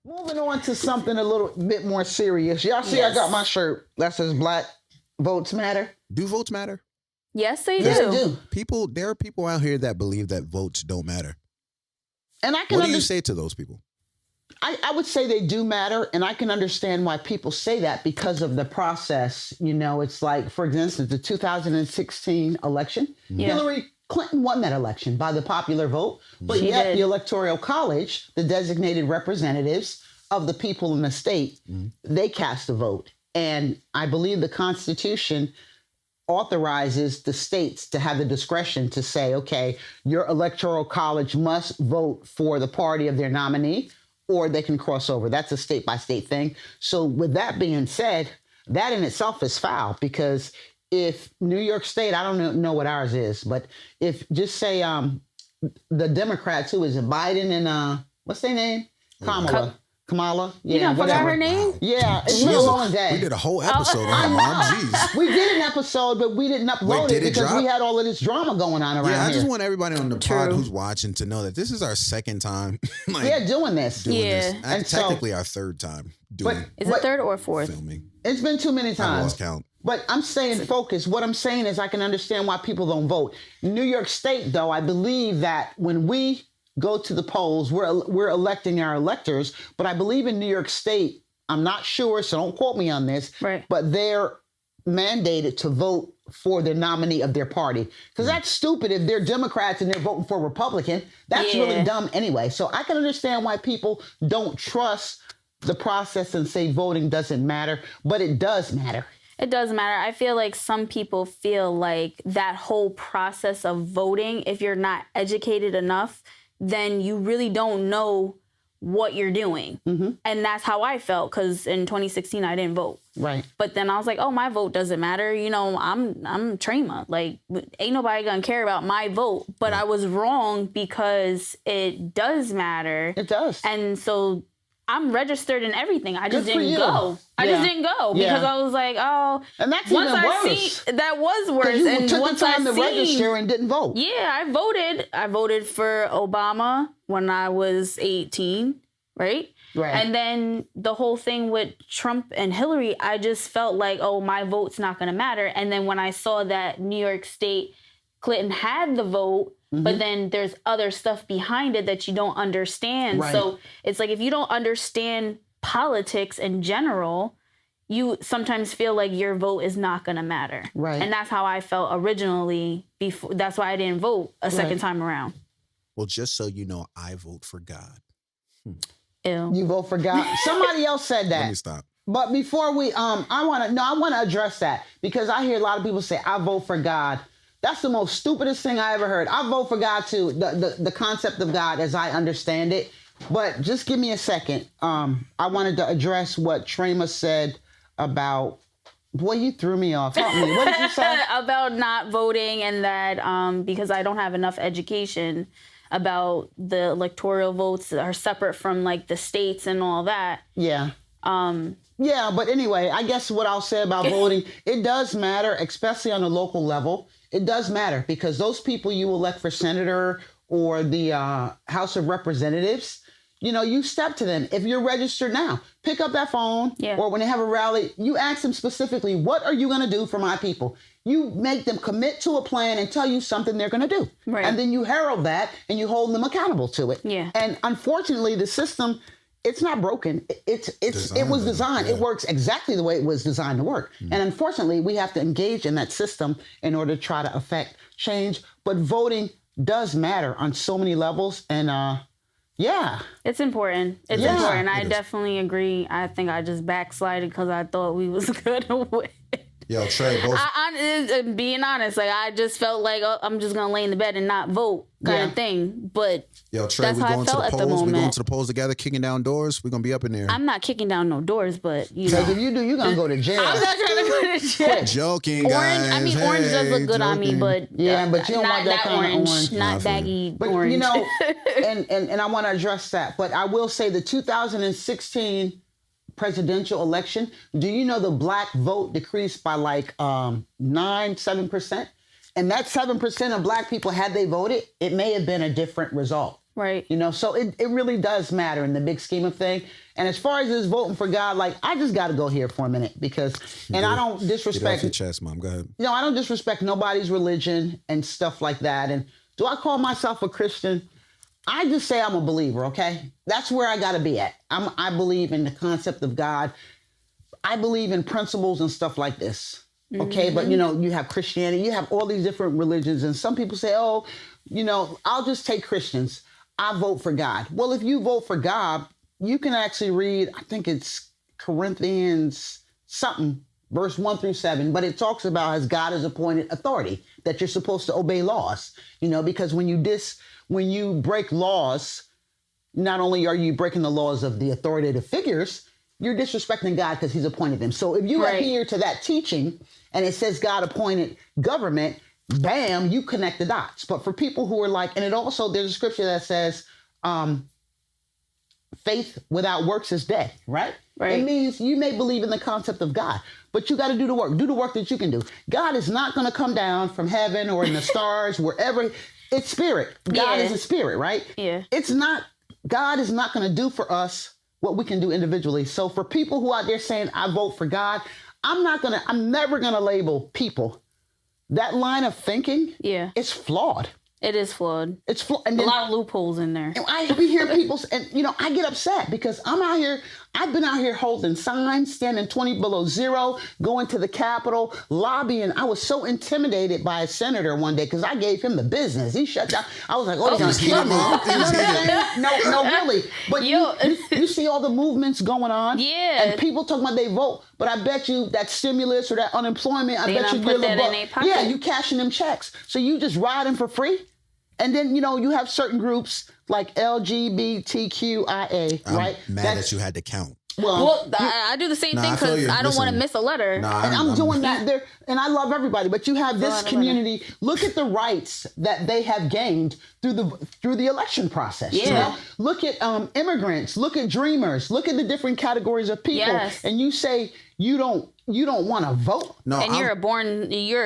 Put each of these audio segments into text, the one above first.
Moving on to something a little bit more serious. Y'all see, I got my shirt that says Black Votes Matter. Do votes matter? Yes, they Yes, do. they do. There are people out here that believe that votes don't matter. And I can What do you say to those people? I would say they do matter, and I can understand why people say that because of the process. You know, it's like, for instance, the 2016 election. Yeah. Hillary Clinton won that election by the popular vote, but She yet did. the Electoral College, the designated representatives of the people in the state, they cast a vote. And I believe the Constitution authorizes the states to have the discretion to say, okay, your Electoral College must vote for the party of their nominee, or they can cross over. That's a state by state thing. So with that being said, that in itself is foul, because if New York State, I don't know what ours is, but if just say the Democrats, who is it, Biden and what's their name? Kamala. You Yeah, don't forgot whatever. her name? Yeah, it's been a long day. We did a whole episode on her, Mom. Jeez. We did an episode, but we didn't upload Wait, did it it because drop? we had all of this drama going on around Yeah, I here. just want everybody on the pod True. who's watching to know that this is our second time doing this. doing Yeah. this. And so- Technically our third time doing Is it third or fourth? filming. It's been too many I times. lost count. But I'm saying focus. What I'm saying is I can understand why people don't vote. New York State, though, I believe that when we go to the polls, we're electing our electors. But I believe in New York State, I'm not sure, so don't quote me on this, Right. but they're mandated to vote for the nominee of their party. Because that's stupid if they're Democrats and they're voting for a Republican. That's really Yeah. dumb anyway. So I can understand why people don't trust the process and say voting doesn't matter, but it does matter. It does matter. I feel like some people feel like that whole process of voting, if you're not educated enough, then you really don't know what you're doing. And that's how I felt, because in 2016, I didn't vote. Right. But then I was like, oh, my vote doesn't matter. You know, I'm Trema. Like, ain't nobody gonna care about my vote. But I was wrong, because it does matter. It does. And so I'm registered and everything. I just Good for didn't you. go. I Yeah. just didn't go Yeah. because I was like, oh. And that's once even I worse. see that was worse. Because you And took once the time I to register and didn't vote. yeah, I voted. I voted for Obama when I was 18, right? Right. And then the whole thing with Trump and Hillary, I just felt like, oh, my vote's not going to matter. And then when I saw that New York State, Clinton had the vote, but then there's other stuff behind it that you don't understand. Right. So it's like, if you don't understand politics in general, you sometimes feel like your vote is not going to matter. Right. And that's how I felt originally. Before, that's why I didn't vote a second time around. Well, just so you know, I vote for God. Ew. You vote for God. Somebody else said Let me that. stop. But before we, I want to address that, because I hear a lot of people say, I vote for God. That's the most stupidest thing I ever heard. I vote for God too. The concept of God as I understand it. But just give me a second. I wanted to address what Trema said about, boy, you threw me off. Help me. What did you say? About not voting, and that because I don't have enough education about the electoral votes that are separate from like the states and all that. Yeah. Yeah, but anyway, I guess what I'll say about voting, it does matter, especially on the local level. It does matter, because those people you elect for senator or the House of Representatives, you know, you step to them. If you're registered now, pick up that phone, or when they have a rally, you ask them specifically, what are you going to do for my people? You make them commit to a plan and tell you something they're going to do. Right. And then you herald that and you hold them accountable to it. Yeah. And unfortunately, the system, it's not broken. It was designed. Yeah. It works exactly the way it was designed to work. And unfortunately, we have to engage in that system in order to try to affect change. But voting does matter on so many levels. And yeah. It's important. It's Yeah. important. I It is. definitely agree. I think I just backslided because I thought we was gonna win. Yo, Trey, both Being honest, like I just felt like, oh, I'm just gonna lay in the bed and not vote, kind Yeah. of thing. But Yo, Trey, that's we how I going to felt the at the polls. We going moment. to the polls together, kicking down doors. We're gonna be up in there. I'm not kicking down no doors, but you know, Because if you do, you're going to go to jail. I'm not trying to go to jail. Joking, Orange, guys. I mean, orange does look good on me, joking. but Yeah, but you don't not want that kind of orange. not Nah, I feel baggy But orange. you know, and I want to address that. But I will say the 2016 presidential election, do you know the black vote decreased by like 7%? And that 7% of black people, had they voted, it may have been a different result. Right. You know, so it really does matter in the big scheme of thing. And as far as this voting for God, like, I just got to go here for a minute because, and I don't Get off disrespect, your chest, Mom. Go ahead. I don't disrespect nobody's religion and stuff like that. And do I call myself a Christian? I just say I'm a believer, okay? That's where I got to be at. I believe in the concept of God. I believe in principles and stuff like this, okay? But, you know, you have Christianity, you have all these different religions, and some people say, oh, you know, I'll just take Christians. I vote for God. Well, if you vote for God, you can actually read, I think it's Corinthians something, verse 1-7, but it talks about as God has appointed authority, that you're supposed to obey laws, you know, because when you break laws, not only are you breaking the laws of the authoritative figures, you're disrespecting God because he's appointed them. So if you adhere to that teaching and it says God appointed government, bam, you connect the dots. But for people who are like, and it also, there's a scripture that says, faith without works is dead, right? Right. It means you may believe in the concept of God, but you got to do the work. Do the work that you can do. God is not going to come down from heaven or in the stars, wherever. It's spirit. God is a spirit, right? Yeah. God is not going to do for us what we can do individually. So for people who out there saying, I vote for God, I'm never going to label people. That line of thinking is flawed. It is flawed. It's flawed. And a lot of loopholes in there. And I be hearing people, and you know, I get upset because I'm out here. I've been out here holding signs, standing 20 below zero, going to the Capitol, lobbying. I was so intimidated by a senator one day because I gave him the business. He shut down. I was like, oh, he's gonna kill me. No, really. But you see all the movements going on. Yeah. And people talking about they vote, but I bet you that stimulus or that unemployment, I bet you put that in their pocket. Yeah, you cashing them checks. So you just riding for free. And then, you know, you have certain groups like LGBTQIA, right? I'm mad that you had to count. Well, I do the same thing because I don't want to miss a letter. And I'm doing that there. And I love everybody. But you have this community. Look at the rights that they have gained through the election process. Yeah. You know? Look at immigrants. Look at dreamers. Look at the different categories of people. Yes. And you say you don't want to vote. No, and you're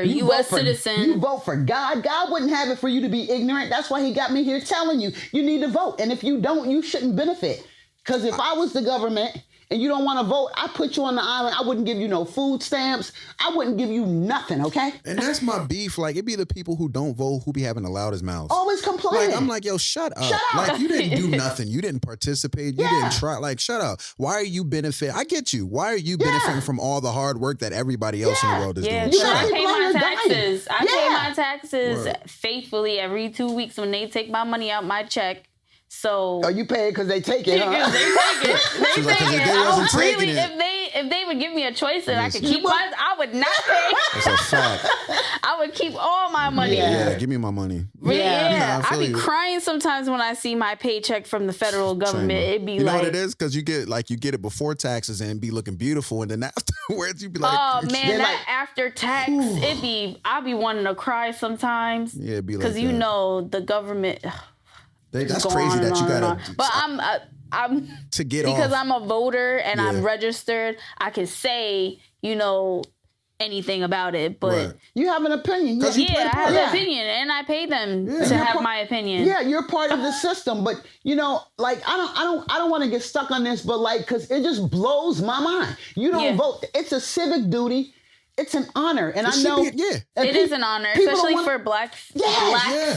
a U.S. citizen. You vote for God. God wouldn't have it for you to be ignorant. That's why he got me here telling you need to vote. And if you don't, you shouldn't benefit. Because if I was the government and you don't want to vote, I put you on the island. I wouldn't give you no food stamps. I wouldn't give you nothing, okay? And that's my beef. Like, it be the people who don't vote who be having the loudest mouths. Always complaining. Like, I'm like, yo, shut up. Shut up. Like, you didn't do nothing. You didn't participate. You didn't try. Like, shut up. Why are you benefiting? I get you. Why are you benefiting from all the hard work that everybody else in the world is doing? I pay my taxes. I pay my taxes faithfully every 2 weeks when they take my money out my check. So you pay it because they take it, huh? They take it. They take it. I would really, if they would give me a choice and I could keep mine, I would not pay. That's a fact. I would keep all my money. Yeah, give me my money. Yeah. I be crying sometimes when I see my paycheck from the federal government. It'd be you know what it is? Because you get it before taxes and be looking beautiful, and then afterwards you be like, oh man, that after tax, I'll be wanting to cry sometimes. Yeah, it'd be like because you know the government. That's crazy that you gotta. But I'm to get because off. I'm a voter and I'm registered. I can say anything about it, but you have an opinion. I have an opinion, and I pay them to have my opinion. Yeah, you're part of the system, but like I don't want to get stuck on this, but like because it just blows my mind. You don't vote. It's a civic duty. It's an honor, and I know it is an honor, especially for black females.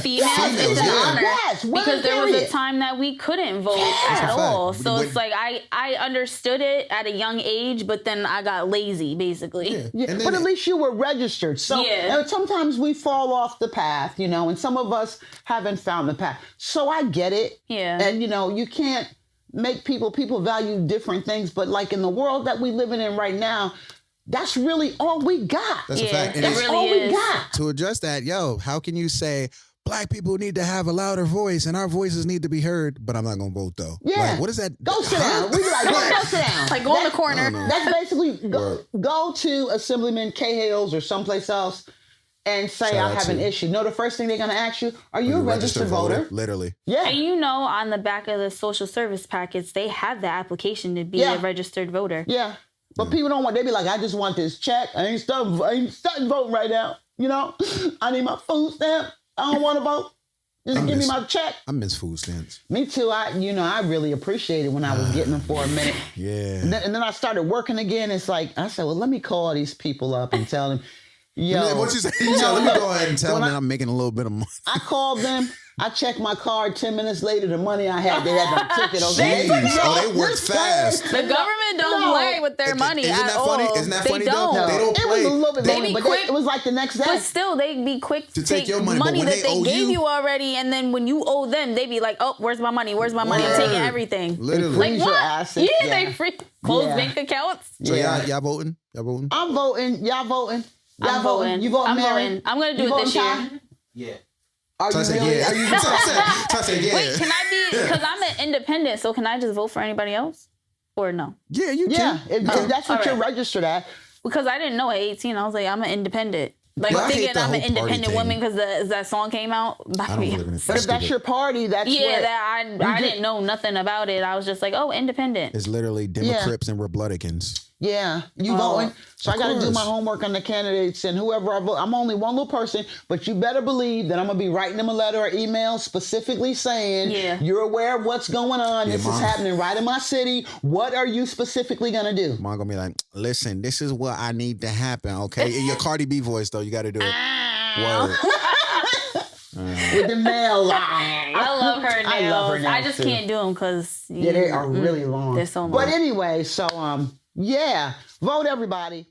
It's an honor because there was a time that we couldn't vote at all. So it's like I understood it at a young age, but then I got lazy, basically. Yeah. But at least you were registered. So sometimes we fall off the path, and some of us haven't found the path. So I get it. Yeah. And you can't make people value different things, but like in the world that we living in right now. That's really all we got. That's a fact. And that's all we got. To address that, how can you say black people need to have a louder voice and our voices need to be heard, but I'm not going to vote though? Yeah. Like, what is that? Go sit down. We be like, go sit down. Like, go in the corner. That's basically, go to Assemblyman Cahill's or someplace else and say, I have an issue. No, the first thing they're going to ask you, are you a registered voter? Literally. Yeah. And on the back of the social service packets, they have the application to be a registered voter. Yeah. But people don't want, they be like, I just want this check. I ain't starting voting right now. I need my food stamp. I don't want to vote. Just give me my check. I miss food stamps. Me too. I really appreciated when I was getting them for a minute. Yeah. And then I started working again. It's like, I said, well, let me call these people up and tell them, yo. What you say? Let me go ahead and tell them that I'm making a little bit of money. I called them. I checked my card 10 minutes later. The money I had, they had my ticket. Okay? Jeez. They work fast. The government don't play with their money Isn't at that all. funny? Isn't that funny though? No, They don't it play. was a little bit They later, be but quick. it was like the next day. But still, they'd be quick to take your money, but when that they they owe gave you- you already, and then when you owe them, they be like, "Oh, where's my money? Where's my money? I'm taking everything." Literally. Freeze Like your what? assets. Yeah, they free close Yeah. bank accounts. So Yeah. y'all voting? Y'all voting? I'm voting. Y'all voting. Y'all I'm voting. You voting, I'm Mary? voting. I'm gonna do You it this voting, year. Ty? Yeah. Are So I you said, really? yeah. Are you, So I said, yeah. Wait, can I be? Because I'm an independent, so can I just vote for anybody else, or no? Yeah, you yeah, can. if that's what all you're right. registered at. Because I didn't know at 18. I was like, I'm an independent. Like Well, I hate thinking the I'm an whole party independent thing. woman because that song came out. I don't believe in it. But if that's your party, that's Yeah, what, that I didn't know nothing about it. I was just like, oh, independent. It's literally Democrats and Republicans. Yeah, you voting. So I got to do course. my homework on the candidates and whoever I vote. I'm only one little person, but you better believe that I'm going to be writing them a letter or email specifically saying, Yeah. you're aware of what's going on. Yeah, This Mom. is happening right in my city. What are you specifically going to do? Mom gonna be like, listen, this is what I need to happen, okay? In your Cardi B voice, though, you got to do it. Word. With the mail. I love her nails. I love her nails, I just too. can't do them because Yeah, they are really long. They're so long. But anyway, so yeah, vote everybody.